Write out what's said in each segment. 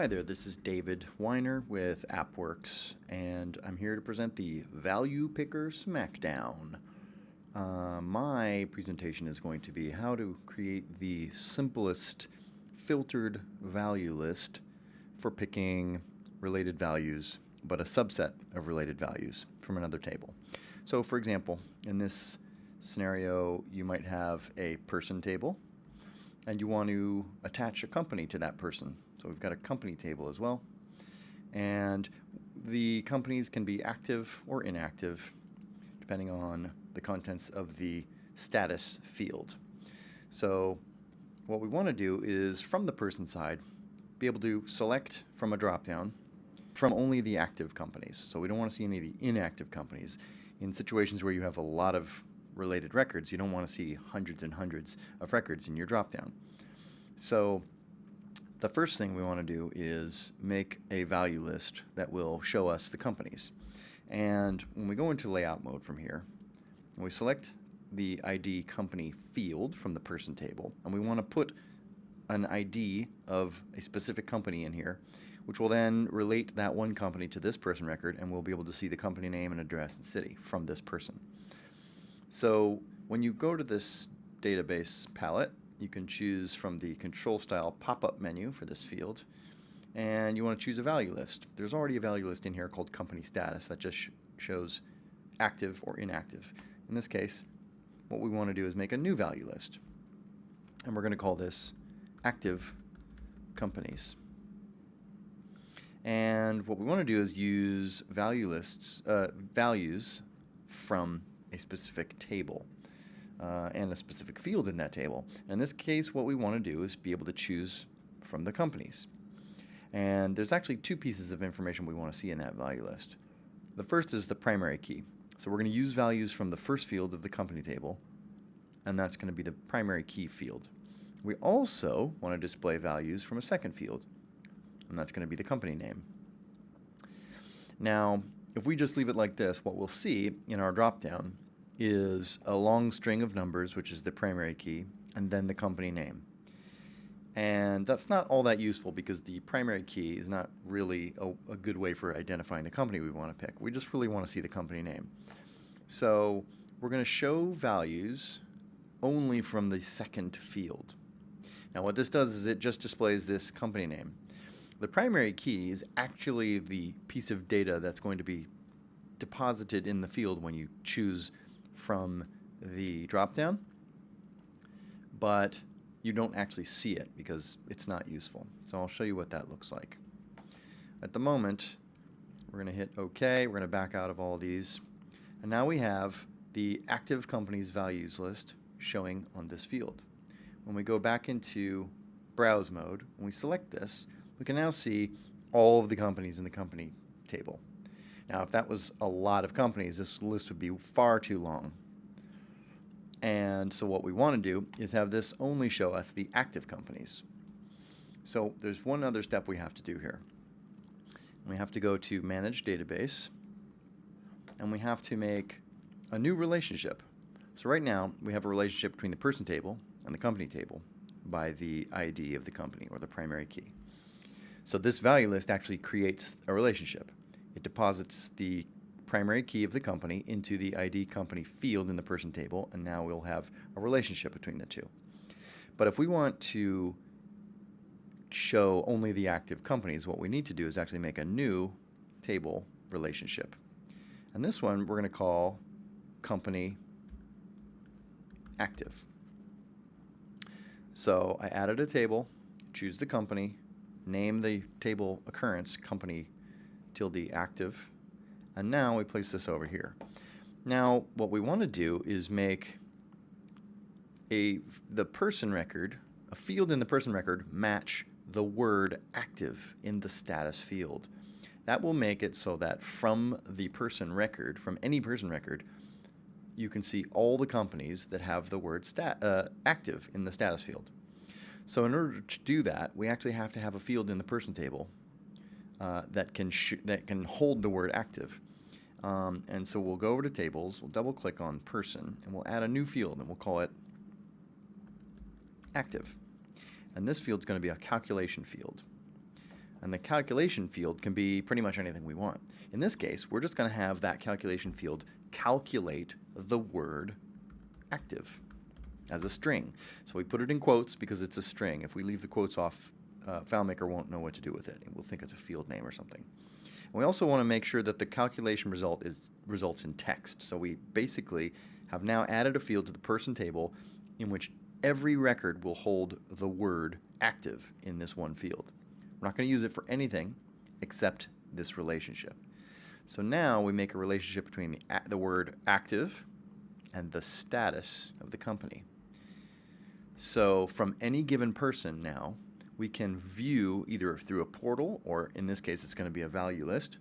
Hi there, this is David Weiner with AppWorks, and I'm here to present the Value Picker Smackdown. My presentation is going to be how to create the simplest filtered value list for picking related values, but a subset of related values from another table. So for example, in this scenario, you might have a person table, and you want to attach a company to that person. So we've got a company table as well. And the companies can be active or inactive, depending on the contents of the status field. So what we want to do is, from the person side, be able to select from a dropdown from only the active companies. So we don't want to see any of the inactive companies. In situations where you have a lot of related records, you don't want to see hundreds and hundreds of records in your dropdown. So the first thing we want to do is make a value list that will show us the companies. And when we go into layout mode from here, we select the ID company field from the person table, and we want to put an ID of a specific company in here, which will then relate that one company to this person record, and we'll be able to see the company name and address and city from this person. So when you go to this database palette, you can choose from the control style pop-up menu for this field, and you want to choose a value list. There's already a value list in here called company status that just shows active or inactive. In this case, what we want to do is make a new value list, and we're going to call this active companies. And what we want to do is use value lists, values from a specific table and a specific field in that table. In this case, what we want to do is be able to choose from the companies. And there's actually two pieces of information we want to see in that value list. The first is the primary key. So we're going to use values from the first field of the company table, and that's going to be the primary key field. We also want to display values from a second field, and that's going to be the company name. Now, if we just leave it like this, what we'll see in our dropdown is a long string of numbers, which is the primary key, and then the company name. And that's not all that useful because the primary key is not really a good way for identifying the company we want to pick. We just really want to see the company name. So we're going to show values only from the second field. Now what this does is it just displays this company name. The primary key is actually the piece of data that's going to be deposited in the field when you choose from the dropdown, but you don't actually see it because it's not useful. So I'll show you what that looks like. At the moment, we're going to hit OK. We're going to back out of all these. And now we have the active companies values list showing on this field. When we go back into browse mode, when we select this, we can now see all of the companies in the company table. Now, if that was a lot of companies, this list would be far too long. And so what we want to do is have this only show us the active companies. So there's one other step we have to do here. We have to go to Manage Database, and we have to make a new relationship. So right now, we have a relationship between the person table and the company table by the ID of the company, or the primary key. So this value list actually creates a relationship. It deposits the primary key of the company into the ID company field in the person table, and now we'll have a relationship between the two. But if we want to show only the active companies, what we need to do is actually make a new table relationship. And this one we're going to call company active. So I added a table, choose the company, name the table occurrence company tilde active, and now we place this over here. Now what we want to do is make the person record, a field in the person record, match the word active in the status field. That will make it so that from the person record, from any person record, you can see all the companies that have the word active in the status field. So in order to do that, we actually have to have a field in the person table that can hold the word active. And so we'll go over to tables, we'll double click on person, and we'll add a new field, and we'll call it active. And this field is going to be a calculation field. And the calculation field can be pretty much anything we want. In this case, we're just going to have that calculation field calculate the word active as a string. So we put it in quotes because it's a string. If we leave the quotes off, FileMaker won't know what to do with it. It will think it's a field name or something. And we also want to make sure that the calculation results in text. So we basically have now added a field to the person table in which every record will hold the word active in this one field. We're not going to use it for anything except this relationship. So now we make a relationship between the word active and the status of the company. So from any given person now, we can view either through a portal, or in this case it's going to be a value list,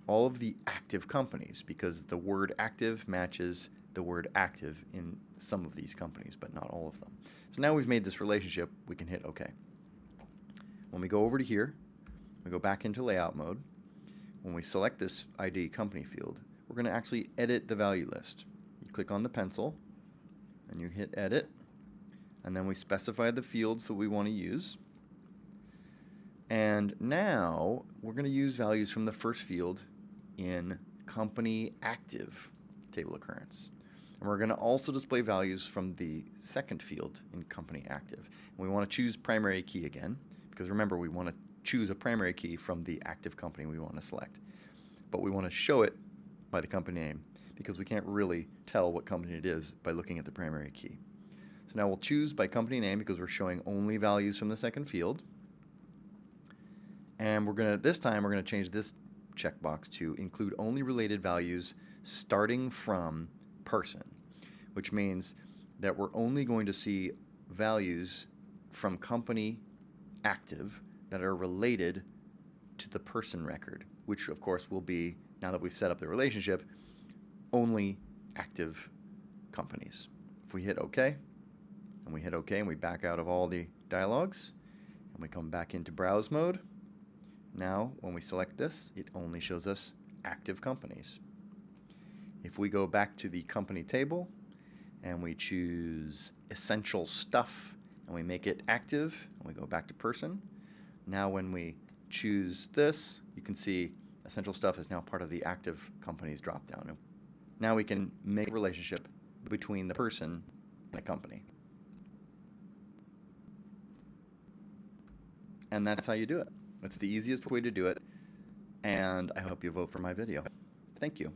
all of the active companies, because the word active matches the word active in some of these companies, but not all of them. So now we've made this relationship, we can hit OK. When we go over to here, we go back into layout mode. When we select this ID company field, we're going to actually edit the value list. You click on the pencil, and you hit edit, and then we specify the fields that we want to use. And now we're going to use values from the first field in company active table occurrence. And we're going to also display values from the second field in company active. And we want to choose primary key again, because remember, we want to choose a primary key from the active company we want to select. But we want to show it by the company name, because we can't really tell what company it is by looking at the primary key. So now we'll choose by company name because we're showing only values from the second field. And this time we're going to change this checkbox to include only related values starting from person, which means that we're only going to see values from company active that are related to the person record, which of course will be, now that we've set up the relationship, only active companies. If we hit OK, and we hit OK and we back out of all the dialogues, and we come back into browse mode, now when we select this, it only shows us active companies. If we go back to the company table and we choose essential stuff and we make it active and we go back to person, now when we choose this, you can see essential stuff is now part of the active companies dropdown. Now we can make a relationship between the person and a company. And that's how you do it. It's the easiest way to do it, and I hope you vote for my video. Thank you.